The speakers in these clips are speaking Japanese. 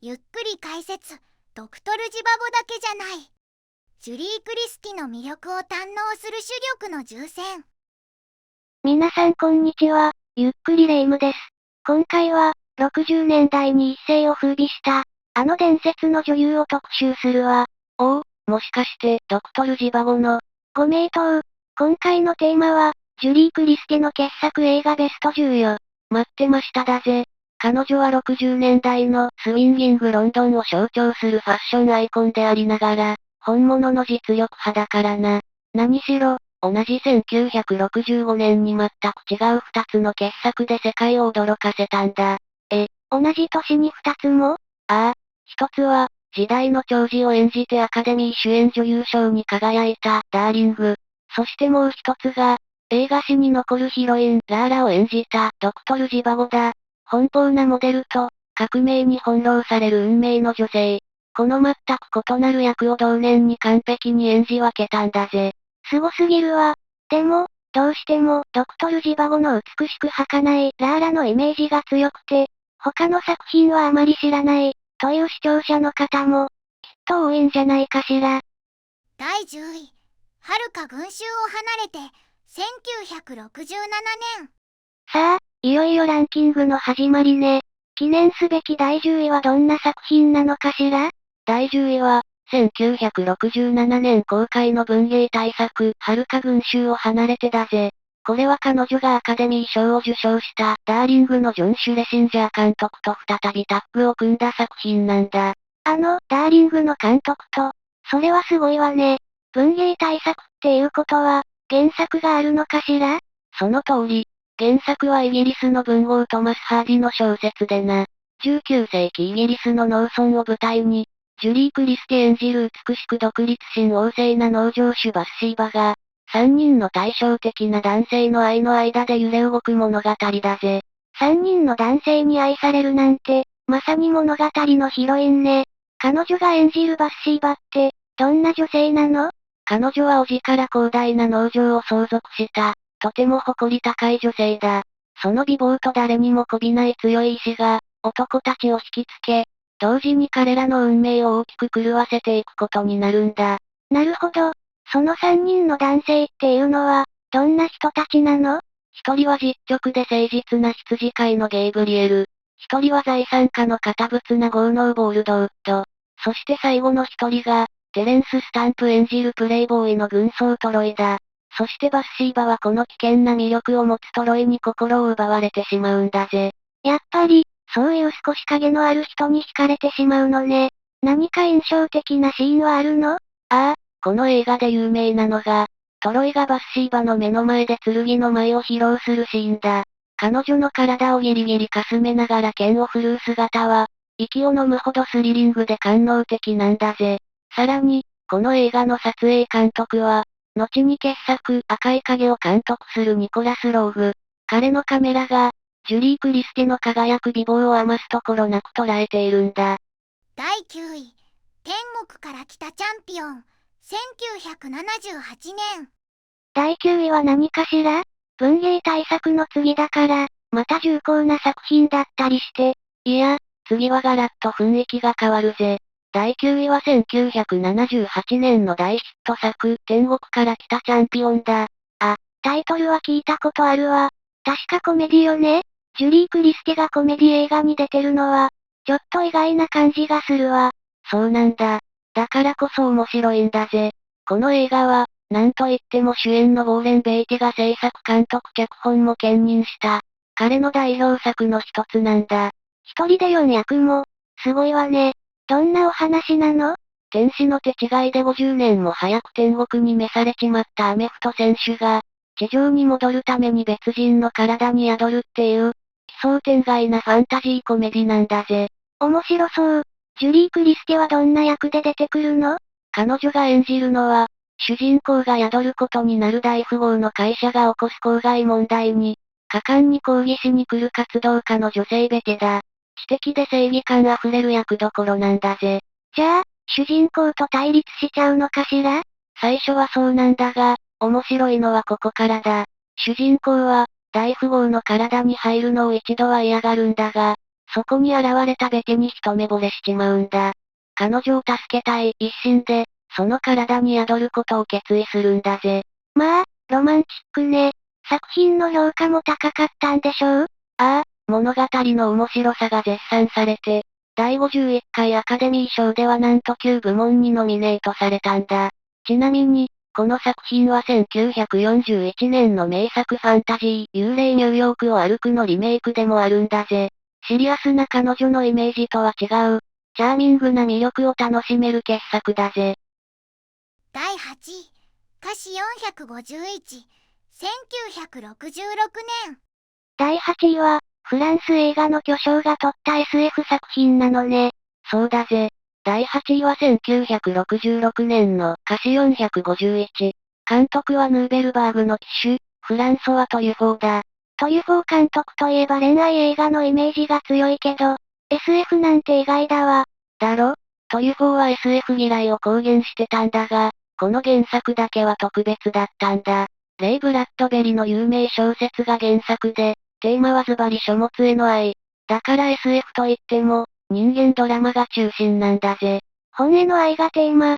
ゆっくり解説、ドクトルジバゴだけじゃない。ジュリー・クリスティの魅力を堪能する主力の重戦。皆さんこんにちは、ゆっくりレ夢ムです。今回は、60年代に一世を風靡した、あの伝説の女優を特集するわ。おお、もしかして、ドクトルジバゴの。ご名答。今回のテーマは、ジュリー・クリスティの傑作映画ベスト10よ。待ってましただぜ。彼女は60年代のスウィンギングロンドンを象徴するファッションアイコンでありながら、本物の実力派だからな。何しろ、同じ1965年に全く違う2つの傑作で世界を驚かせたんだ。同じ年に2つも？ああ、一つは、時代の寵児を演じてアカデミー主演女優賞に輝いたダーリング。そしてもう一つが、映画史に残るヒロインラーラを演じたドクトルジバゴだ。奔放なモデルと、革命に翻弄される運命の女性。この全く異なる役を同年に完璧に演じ分けたんだぜ。すごすぎるわ。でも、どうしてもドクトルジバゴの美しく儚いラーラのイメージが強くて、他の作品はあまり知らない、という視聴者の方も、きっと多いんじゃないかしら。第10位、遥か群衆を離れて、1967年。さあ、いよいよランキングの始まりね。記念すべき第10位はどんな作品なのかしら？第10位は、1967年公開の文芸大作、遥か群衆を離れてだぜ。これは彼女がアカデミー賞を受賞したダーリングのジョン・シュレシンジャー監督と再びタッグを組んだ作品なんだ。ダーリングの監督と、それはすごいわね。文芸大作っていうことは、原作があるのかしら？その通り。原作はイギリスの文豪トマス・ハーディの小説でな。19世紀イギリスの農村を舞台に、ジュリー・クリスティ演じる美しく独立心旺盛な農場主バッシーバが、3人の対照的な男性の愛の間で揺れ動く物語だぜ。3人の男性に愛されるなんて、まさに物語のヒロインね。彼女が演じるバッシーバって、どんな女性なの？彼女は叔父から広大な農場を相続した、とても誇り高い女性だ。その美貌と誰にも媚びない強い意志が、男たちを引きつけ、同時に彼らの運命を大きく狂わせていくことになるんだ。なるほど。その3人の男性っていうのは、どんな人たちなの？一人は実直で誠実な羊飼いのゲイブリエル。一人は財産家の堅物な豪農ボールドウッド。そして最後の一人が、テレンス・スタンプ演じるプレイボーイの軍曹トロイだ。そしてバッシーバはこの危険な魅力を持つトロイに心を奪われてしまうんだぜ。やっぱり、そういう少し影のある人に惹かれてしまうのね。何か印象的なシーンはあるの？この映画で有名なのが、トロイがバッシーバの目の前で剣の舞を披露するシーンだ。彼女の体をギリギリかすめながら剣を振るう姿は、息を飲むほどスリリングで官能的なんだぜ。さらに、この映画の撮影監督は、後に傑作赤い影を監督するニコラス・ローグ。彼のカメラが、ジュリー・クリスティの輝く美貌を余すところなく捉えているんだ。第9位、天国から来たチャンピオン、1978年。第9位は何かしら？文芸大作の次だから、また重厚な作品だったりして。いや、次はガラッと雰囲気が変わるぜ。第9位は1978年の大ヒット作、天国から来たチャンピオンだ。タイトルは聞いたことあるわ。確かコメディよね？ジュリー・クリスティがコメディ映画に出てるのは、ちょっと意外な感じがするわ。そうなんだ。だからこそ面白いんだぜ。この映画は、なんといっても主演のウォーレン・ベイティが制作監督脚本も兼任した、彼の代表作の一つなんだ。一人で4役も、すごいわね。どんなお話なの？天使の手違いで50年も早く天国に召されちまったアメフト選手が、地上に戻るために別人の体に宿るっていう、奇想天外なファンタジーコメディなんだぜ。面白そう。ジュリー・クリスティはどんな役で出てくるの？彼女が演じるのは、主人公が宿ることになる大富豪の会社が起こす公害問題に、果敢に抗議しに来る活動家の女性ベテだ。知的で正義感あふれる役どころなんだぜ。じゃあ、主人公と対立しちゃうのかしら？最初はそうなんだが、面白いのはここからだ。主人公は、大富豪の体に入るのを一度は嫌がるんだが、そこに現れたベテに一目惚れしちまうんだ。彼女を助けたい一心で、その体に宿ることを決意するんだぜ。まあ、ロマンチックね。作品の評価も高かったんでしょう？ああ、物語の面白さが絶賛されて、第51回アカデミー賞ではなんと9部門にノミネートされたんだ。ちなみに、この作品は1941年の名作ファンタジー、幽霊ニューヨークを歩くのリメイクでもあるんだぜ。シリアスな彼女のイメージとは違う、チャーミングな魅力を楽しめる傑作だぜ。第8位、歌詞451、1966年。第8位は、フランス映画の巨匠が撮った SF 作品なのね。そうだぜ。第8位は1966年の歌詞451。監督はヌーベルバーグの騎手、フランソワ・トユフォーだ。トユフォー監督といえば恋愛映画のイメージが強いけど、SF なんて意外だわ。だろ？トユフォーは SF 嫌いを公言してたんだが、この原作だけは特別だったんだ。レイ・ブラッドベリの有名小説が原作で、テーマはズバリ書物への愛。だから SF といっても、人間ドラマが中心なんだぜ。本への愛がテーマ。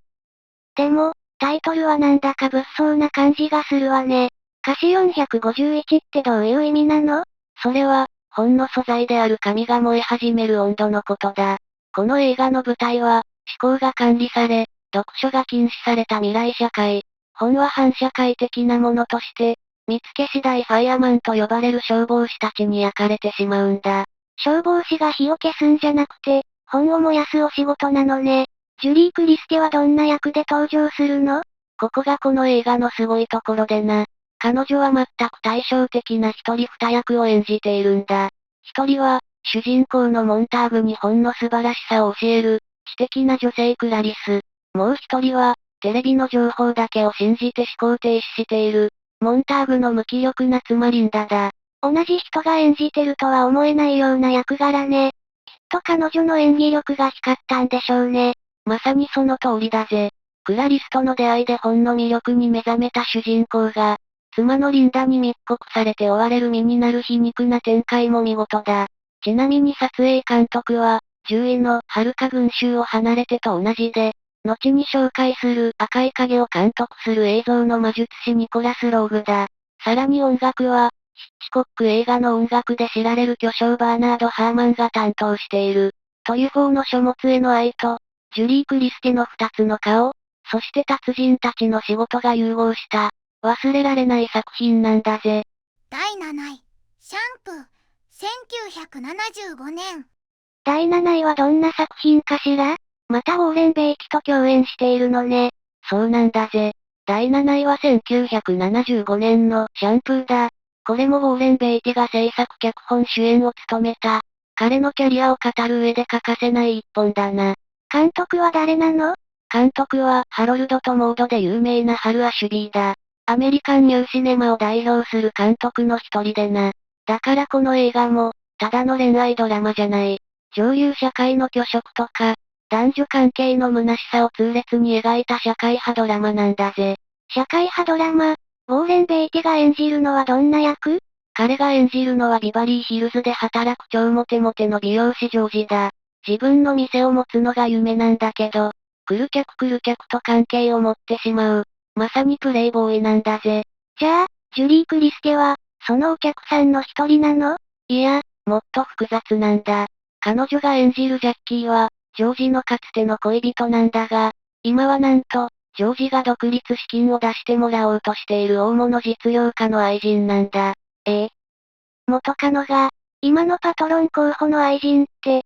でも、タイトルはなんだか物騒な感じがするわね。歌詞451ってどういう意味なの？それは、本の素材である紙が燃え始める温度のことだ。この映画の舞台は、思考が管理され、読書が禁止された未来社会。本は反社会的なものとして、見つけ次第ファイアマンと呼ばれる消防士たちに焼かれてしまうんだ。消防士が火を消すんじゃなくて、本を燃やすお仕事なのね。ジュリー・クリステはどんな役で登場するの？ここがこの映画のすごいところでな。彼女は全く対照的な一人二役を演じているんだ。一人は、主人公のモンターグに本の素晴らしさを教える、知的な女性クラリス。もう一人は、テレビの情報だけを信じて思考停止している、モンターグの無気力な妻リンダだ。同じ人が演じてるとは思えないような役柄ね。きっと彼女の演技力が光ったんでしょうね。まさにその通りだぜ。クラリスとの出会いで本の魅力に目覚めた主人公が、妻のリンダに密告されて追われる身になる皮肉な展開も見事だ。ちなみに撮影監督は、10位の遥か群衆を離れてと同じで、後に紹介する赤い影を監督する映像の魔術師ニコラス・ローグだ。さらに音楽は、ヒッチコック映画の音楽で知られる巨匠バーナード・ハーマンが担当している。トユフォーの書物への愛と、ジュリー・クリスティの二つの顔、そして達人たちの仕事が融合した、忘れられない作品なんだぜ。第7位、シャンプー、1975年。第7位はどんな作品かしら？またウォーレン・ベイティと共演しているのね。そうなんだぜ。第7位は1975年のシャンプーだ。これもウォーレン・ベイティが制作脚本主演を務めた。彼のキャリアを語る上で欠かせない一本だな。監督は誰なの？監督はハロルドとモードで有名なハル・アシュビーだ。アメリカンニューシネマを代表する監督の一人でな。だからこの映画も、ただの恋愛ドラマじゃない。上流社会の虚飾とか、男女関係の虚しさを痛烈に描いた社会派ドラマなんだぜ。社会派ドラマ？ウォーレン・ベイティが演じるのはどんな役？彼が演じるのはビバリーヒルズで働く超モテモテの美容師ジョージだ。自分の店を持つのが夢なんだけど、来る客と関係を持ってしまう。まさにプレイボーイなんだぜ。じゃあ、ジュリー・クリステは、そのお客さんの一人なの？いや、もっと複雑なんだ。彼女が演じるジャッキーは、ジョージのかつての恋人なんだが、今はなんと、ジョージが独立資金を出してもらおうとしている大物実業家の愛人なんだ。元カノが、今のパトロン候補の愛人って、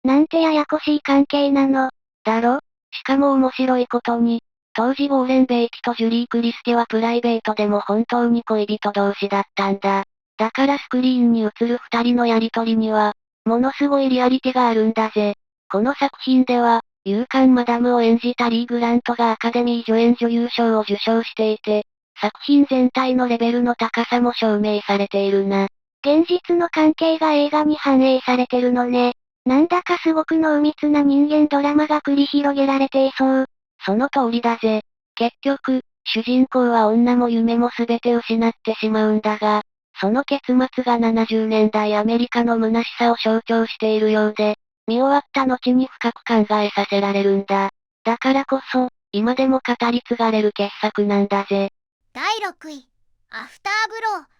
なんてややこしい関係なの。だろ？しかも面白いことに、当時ウォーレン・ベイティとジュリー・クリスティはプライベートでも本当に恋人同士だったんだ。だからスクリーンに映る二人のやりとりには、ものすごいリアリティがあるんだぜ。この作品では、勇敢マダムを演じたリー・グラントがアカデミー助演女優賞を受賞していて、作品全体のレベルの高さも証明されているな。現実の関係が映画に反映されてるのね。なんだかすごく濃密な人間ドラマが繰り広げられていそう。その通りだぜ。結局、主人公は女も夢も全て失ってしまうんだが、その結末が70年代アメリカの虚しさを象徴しているようで、見終わった後に深く考えさせられるんだ。だからこそ、今でも語り継がれる傑作なんだぜ。第6位、アフターブロー、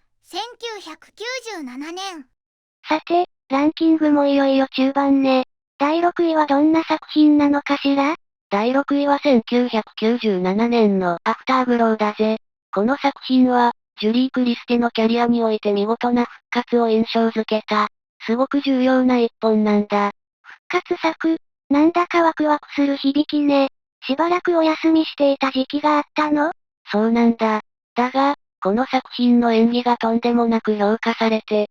1997年。さて、ランキングもいよいよ中盤ね。第6位はどんな作品なのかしら？第6位は1997年のアフターブローだぜ。この作品は、ジュリー・クリスティのキャリアにおいて見事な復活を印象づけた、すごく重要な一本なんだ。復活作、なんだかワクワクする響きね。しばらくお休みしていた時期があったの？そうなんだ。だが、この作品の演技がとんでもなく評価されて、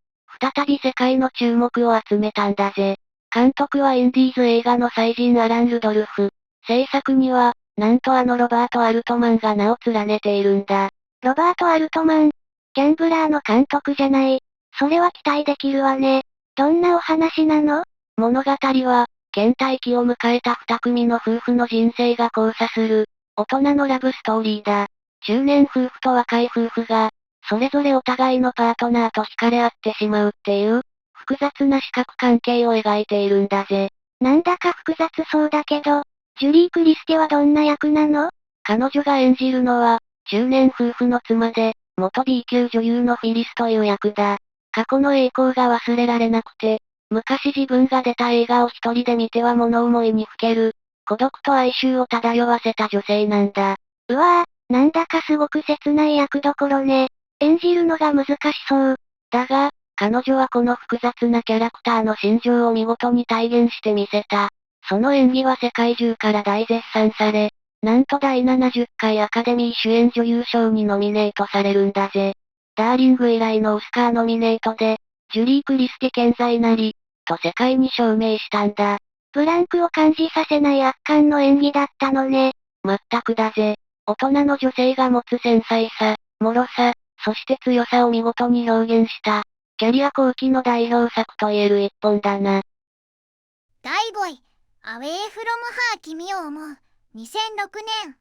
再び世界の注目を集めたんだぜ。監督はインディーズ映画の祭人アラン・ルドルフ。制作には、なんとロバート・アルトマンが名を連ねているんだ。ロバート・アルトマン。ギャンブラーの監督じゃない。それは期待できるわね。どんなお話なの？物語は、倦怠期を迎えた二組の夫婦の人生が交差する、大人のラブストーリーだ。中年夫婦と若い夫婦が、それぞれお互いのパートナーと惹かれ合ってしまうっていう、複雑な四角関係を描いているんだぜ。なんだか複雑そうだけど、ジュリー・クリスティはどんな役なの？彼女が演じるのは、中年夫婦の妻で、元 B 級女優のフィリスという役だ。過去の栄光が忘れられなくて、昔自分が出た映画を一人で見ては物思いにふける、孤独と哀愁を漂わせた女性なんだ。うわぁ、なんだかすごく切ない役どころね。演じるのが難しそう。だが、彼女はこの複雑なキャラクターの心情を見事に体現してみせた。その演技は世界中から大絶賛され、なんと第70回アカデミー主演女優賞にノミネートされるんだぜ。ダーリング以来のオスカーノミネートで、ジュリー・クリスティ健在なり、と世界に証明したんだ。ブランクを感じさせない圧巻の演技だったのね。まったくだぜ。大人の女性が持つ繊細さ、脆さ、そして強さを見事に表現した、キャリア後期の代表作と言える一本だな。第5位、アウェイフロムハー君を思う、2006年。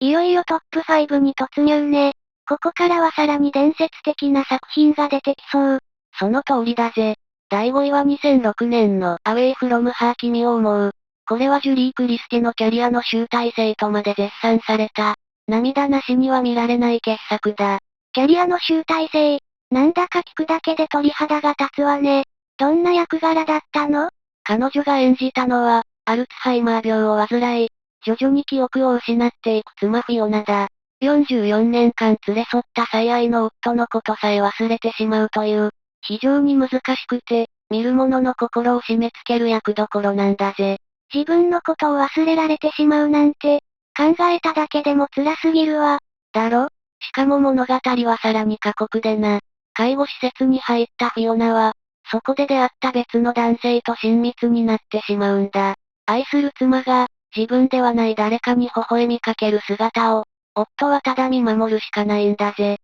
いよいよトップ5に突入ね。ここからはさらに伝説的な作品が出てきそう。その通りだぜ。第5位は2006年のアウェイフロムハー君を思う。これはジュリー・クリスティのキャリアの集大成とまで絶賛された。涙なしには見られない傑作だ。キャリアの集大成。なんだか聞くだけで鳥肌が立つわね。どんな役柄だったの？彼女が演じたのは、アルツハイマー病を患い、徐々に記憶を失っていく妻フィオナだ。44年間連れ添った最愛の夫のことさえ忘れてしまうという、非常に難しくて、見る者の心を締め付ける役どころなんだぜ。自分のことを忘れられてしまうなんて、考えただけでも辛すぎるわ。だろ？しかも物語はさらに過酷でな。介護施設に入ったフィオナは、そこで出会った別の男性と親密になってしまうんだ。愛する妻が、自分ではない誰かに微笑みかける姿を、夫はただ見守るしかないんだぜ。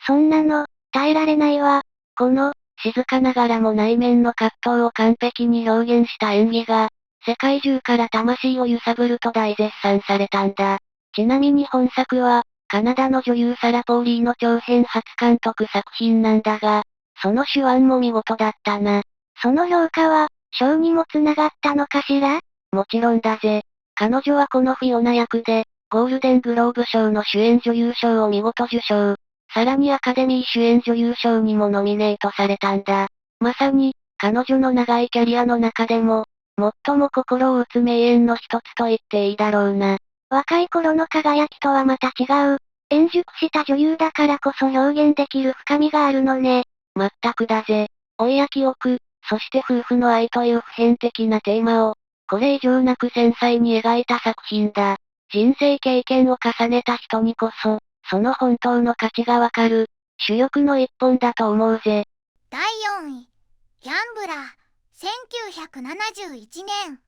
そんなの、耐えられないわ。この、静かながらも内面の葛藤を完璧に表現した演技が、世界中から魂を揺さぶると大絶賛されたんだ。ちなみに本作は、カナダの女優サラ・ポーリーの長編初監督作品なんだが、その手腕も見事だったな。その評価は、賞にもつながったのかしら？もちろんだぜ。彼女はこのフィオナ役で、ゴールデングローブ賞の主演女優賞を見事受賞。さらにアカデミー主演女優賞にもノミネートされたんだ。まさに、彼女の長いキャリアの中でも、最も心を打つ名演の一つと言っていいだろうな。若い頃の輝きとはまた違う。円熟した女優だからこそ表現できる深みがあるのね。まったくだぜ。老いや記憶、そして夫婦の愛という普遍的なテーマを、これ以上なく繊細に描いた作品だ。人生経験を重ねた人にこそ、その本当の価値がわかる、主力の一本だと思うぜ。第4位、ギャンブラー、1971年。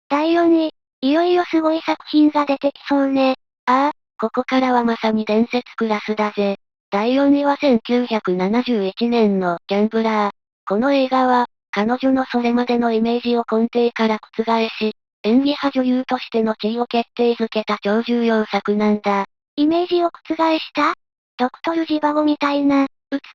第4位、いよいよすごい作品が出てきそうね。ああ、ここからはまさに伝説クラスだぜ。第4位は1971年のギャンブラー。この映画は、彼女のそれまでのイメージを根底から覆し、演技派女優としての地位を決定づけた超重要作なんだ。イメージを覆した？ドクトルジバゴみたいな、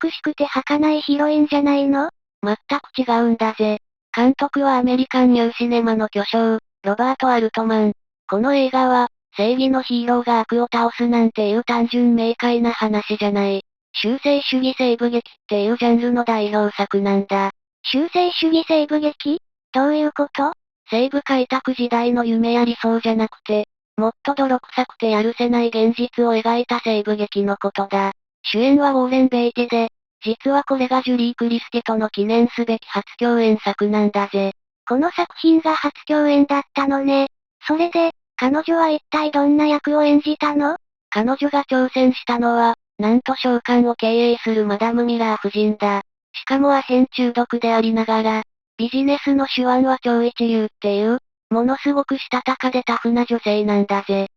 美しくて儚いヒロインじゃないの？全く違うんだぜ。監督はアメリカンニューシネマの巨匠、ロバート・アルトマン。この映画は、正義のヒーローが悪を倒すなんていう単純明快な話じゃない。修正主義西部劇っていうジャンルの代表作なんだ。修正主義西部劇？どういうこと？西部開拓時代の夢や理想じゃなくて、もっと泥臭くてやるせない現実を描いた西部劇のことだ。主演はウォーレン・ベイティで、実はこれがジュリー・クリスティとの記念すべき初共演作なんだぜ。この作品が初共演だったのね。それで、彼女は一体どんな役を演じたの？彼女が挑戦したのは、なんと商館を経営するマダム・ミラー夫人だ。しかもアヘン中毒でありながら、ビジネスの手腕は超一流っていう、ものすごくしたたかでタフな女性なんだぜ。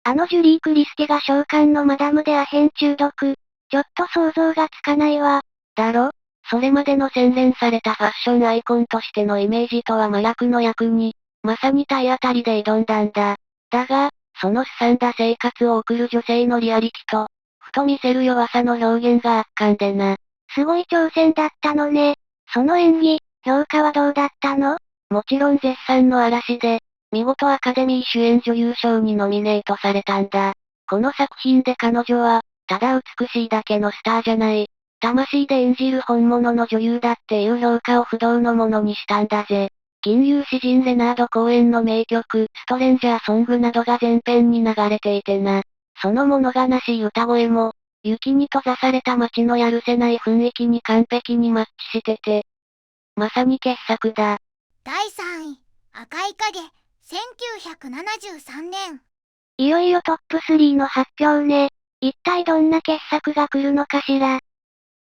あのジュリー・クリスティが召喚のマダムでアヘン中毒。ちょっと想像がつかないわ。だろ？それまでの洗練されたファッションアイコンとしてのイメージとは真逆の役に、まさに体当たりで挑んだんだ。だが、そのすさんだ生活を送る女性のリアリティと、ふと見せる弱さの表現が圧巻でな。すごい挑戦だったのね。その演技、評価はどうだったの？もちろん絶賛の嵐で、見事アカデミー主演女優賞にノミネートされたんだ。この作品で彼女は、ただ美しいだけのスターじゃない。魂で演じる本物の女優だっていう評価を不動のものにしたんだぜ。金融詩人レナード・コーエンの名曲、ストレンジャーソングなどが前編に流れていてな。その物悲しい歌声も、雪に閉ざされた街のやるせない雰囲気に完璧にマッチしてて、まさに傑作だ。第3位、赤い影、1973年。いよいよトップ3の発表ね。一体どんな傑作が来るのかしら。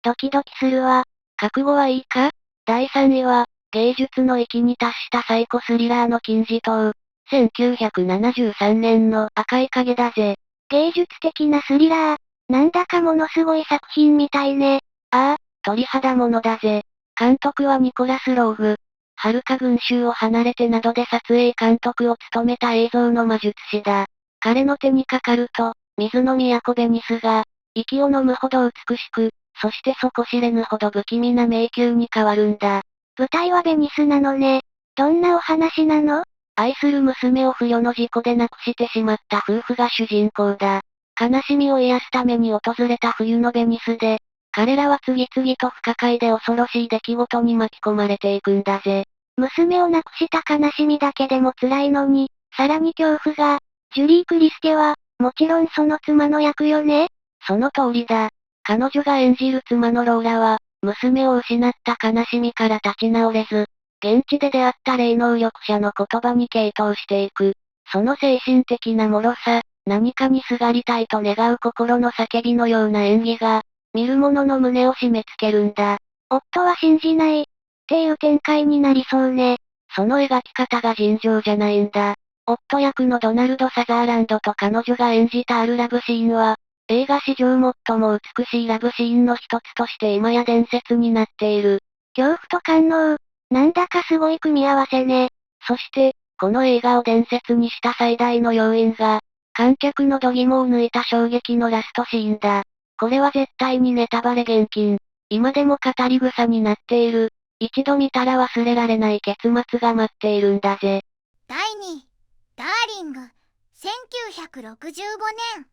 ドキドキするわ。覚悟はいいか？第3位は、芸術の域に達したサイコスリラーの金字塔。1973年の赤い影だぜ。芸術的なスリラー。なんだかものすごい作品みたいね。ああ、鳥肌ものだぜ。監督はニコラス・ローグ。遥か群衆を離れてなどで撮影監督を務めた映像の魔術師だ。彼の手にかかると、水の都ベニスが、息を飲むほど美しく、そして底知れぬほど不気味な迷宮に変わるんだ。舞台はベニスなのね。どんなお話なの？愛する娘を不慮の事故で亡くしてしまった夫婦が主人公だ。悲しみを癒すために訪れた冬のベニスで、彼らは次々と不可解で恐ろしい出来事に巻き込まれていくんだぜ。娘を亡くした悲しみだけでも辛いのに、さらに恐怖が、ジュリー・クリステは、もちろんその妻の役よね？その通りだ。彼女が演じる妻のローラは、娘を失った悲しみから立ち直れず、現地で出会った霊能力者の言葉に傾倒していく。その精神的な脆さ、何かにすがりたいと願う心の叫びのような演技が、見る者の胸を締め付けるんだ。夫は信じない、っていう展開になりそうね。その描き方が尋常じゃないんだ。夫役のドナルド・サザーランドと彼女が演じたあるラブシーンは、映画史上最も美しいラブシーンの一つとして今や伝説になっている。恐怖と官能、なんだかすごい組み合わせね。そして、この映画を伝説にした最大の要因が、観客の度肝を抜いた衝撃のラストシーンだ。これは絶対にネタバレ厳禁。今でも語り草になっている。一度見たら忘れられない結末が待っているんだぜ。第2位、ダーリング、1965年。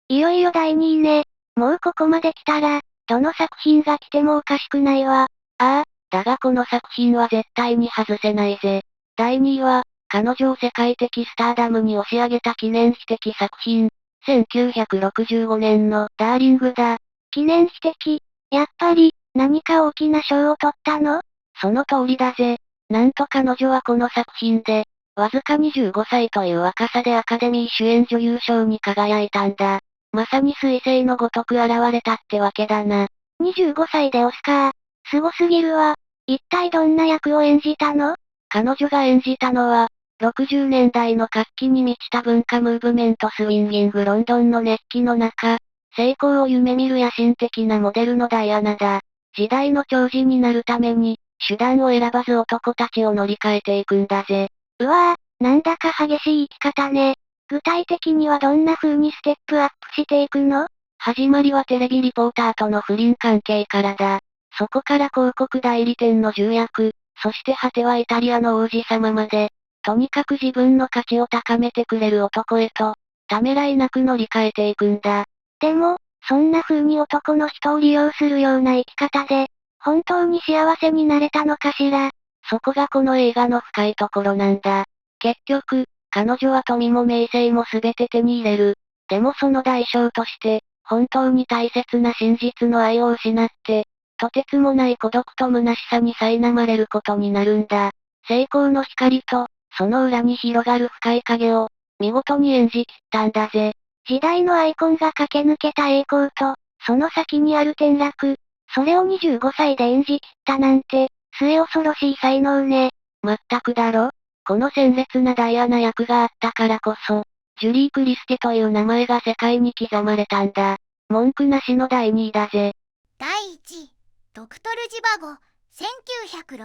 いよいよ第2位ね。もうここまで来たら、どの作品が来てもおかしくないわ。ああ、だがこの作品は絶対に外せないぜ。第2位は、彼女を世界的スターダムに押し上げた記念碑的作品、1965年のダーリングだ。記念碑的。やっぱり、何か大きな賞を取ったの？その通りだぜ。なんと彼女はこの作品で、わずか25歳という若さでアカデミー主演女優賞に輝いたんだ。まさに彗星のごとく現れたってわけだな。25歳でオスカー。すごすぎるわ。一体どんな役を演じたの？彼女が演じたのは、60年代の活気に満ちた文化ムーブメントスウィンギングロンドンの熱気の中、成功を夢見る野心的なモデルのダイアナだ。時代の寵児になるために、手段を選ばず男たちを乗り換えていくんだぜ。うわぁ、なんだか激しい生き方ね。具体的にはどんな風にステップアップしていくの？始まりはテレビリポーターとの不倫関係からだ。そこから広告代理店の重役、そして果てはイタリアの王子様まで、とにかく自分の価値を高めてくれる男へと、ためらいなく乗り換えていくんだ。でも、そんな風に男の人を利用するような生き方で、本当に幸せになれたのかしら。そこがこの映画の深いところなんだ。結局、彼女は富も名声も全て手に入れる。でもその代償として、本当に大切な真実の愛を失って、とてつもない孤独と虚しさに苛まれることになるんだ。成功の光と、その裏に広がる深い影を、見事に演じ切ったんだぜ。時代のアイコンが駆け抜けた栄光と、その先にある転落。それを25歳で演じ切ったなんて、末恐ろしい才能ね。まったくだろ。この鮮烈なダイアナ役があったからこそ、ジュリー・クリステという名前が世界に刻まれたんだ。文句なしの第2位だぜ。第1位、ドクトルジバゴ、1965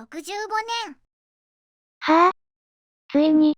年。はぁ、ついに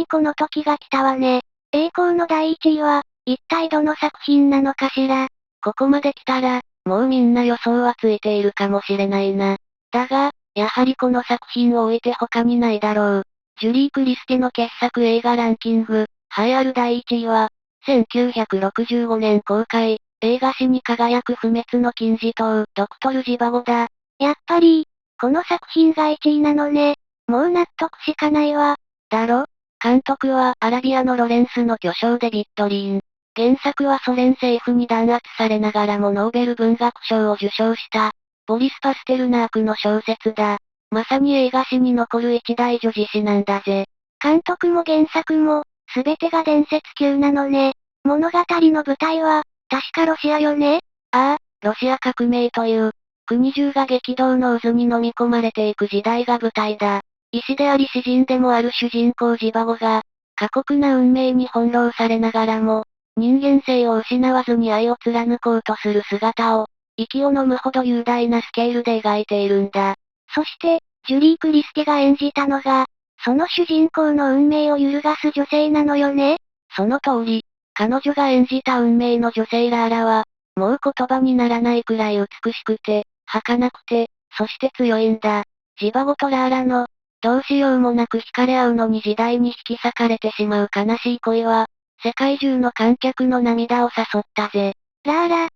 この時が来たわね。栄光の第1位は、一体どの作品なのかしら。ここまで来たら、もうみんな予想はついているかもしれないな。だが、やはりこの作品を置いて他にないだろう。ジュリー・クリステの傑作映画ランキング、栄えある第1位は、1965年公開、映画史に輝く不滅の金字塔、ドクトルジバゴだ。やっぱり、この作品が1位なのね。もう納得しかないわ。だろ？監督はアラビアのロレンスの巨匠デビッド・リーン。原作はソ連政府に弾圧されながらもノーベル文学賞を受賞した、ボリス・パステルナークの小説だ。まさに映画史に残る一大女子誌なんだぜ。監督も原作も、すべてが伝説級なのね。物語の舞台は、確かロシアよね。ああ、ロシア革命という、国中が激動の渦に飲み込まれていく時代が舞台だ。医師であり詩人でもある主人公ジバゴが、過酷な運命に翻弄されながらも、人間性を失わずに愛を貫こうとする姿を、息を飲むほど雄大なスケールで描いているんだ。そして、ジュリー・クリステが演じたのが、その主人公の運命を揺るがす女性なのよね。その通り、彼女が演じた運命の女性ラーラは、もう言葉にならないくらい美しくて、儚くて、そして強いんだ。ジバゴとラーラの、どうしようもなく惹かれ合うのに時代に引き裂かれてしまう悲しい恋は、世界中の観客の涙を誘ったぜ。ラーラ。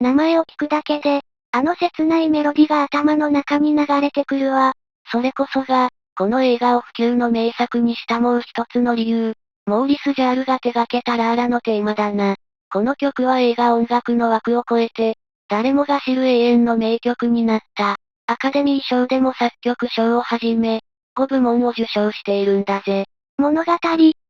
名前を聞くだけで、あの切ないメロディが頭の中に流れてくるわ。それこそが、この映画を不朽の名作にしたもう一つの理由。モーリス・ジャールが手掛けたラーラのテーマだな。この曲は映画音楽の枠を超えて、誰もが知る永遠の名曲になった。アカデミー賞でも作曲賞をはじめ、5部門を受賞しているんだぜ。物語、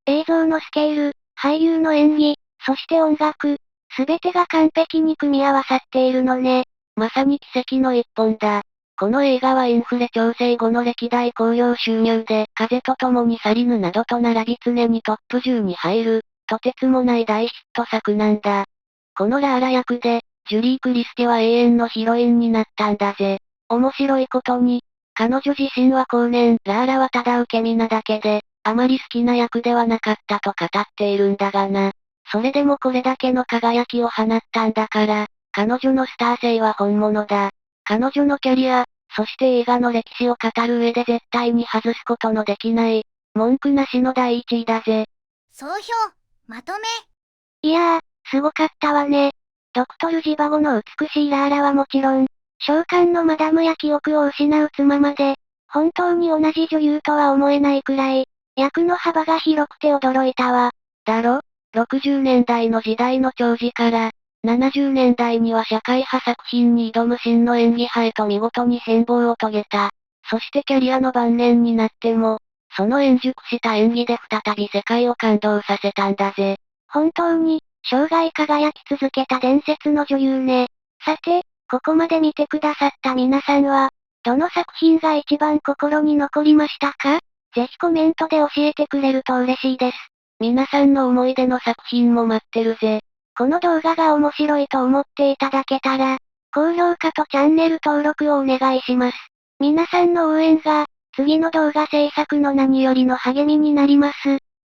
映像のスケール、俳優の演技、そして音楽、すべてが完璧に組み合わさっているのね。まさに奇跡の一本だ。この映画はインフレ調整後の歴代興行収入で、風と共に去りぬなどと並び常にトップ10に入る、とてつもない大ヒット作なんだ。このラーラ役で、ジュリー・クリステは永遠のヒロインになったんだぜ。面白いことに、彼女自身は後年、ラーラはただ受け身なだけで、あまり好きな役ではなかったと語っているんだがな。それでもこれだけの輝きを放ったんだから、彼女のスター性は本物だ。彼女のキャリア、そして映画の歴史を語る上で絶対に外すことのできない、文句なしの第一位だぜ。総評、まとめ。いやー、すごかったわね。ドクトルジバゴの美しいラーラはもちろん、召喚のマダムや記憶を失う妻まで、本当に同じ女優とは思えないくらい、役の幅が広くて驚いたわ。だろ？ 60 年代の時代の寵児から、70年代には社会派作品に挑む真の演技派へと見事に変貌を遂げた。そしてキャリアの晩年になっても、その円熟した演技で再び世界を感動させたんだぜ。本当に、生涯輝き続けた伝説の女優ね。さて、ここまで見てくださった皆さんは、どの作品が一番心に残りましたか？ぜひコメントで教えてくれると嬉しいです。皆さんの思い出の作品も待ってるぜ。この動画が面白いと思っていただけたら、高評価とチャンネル登録をお願いします。皆さんの応援が、次の動画制作の何よりの励みになります。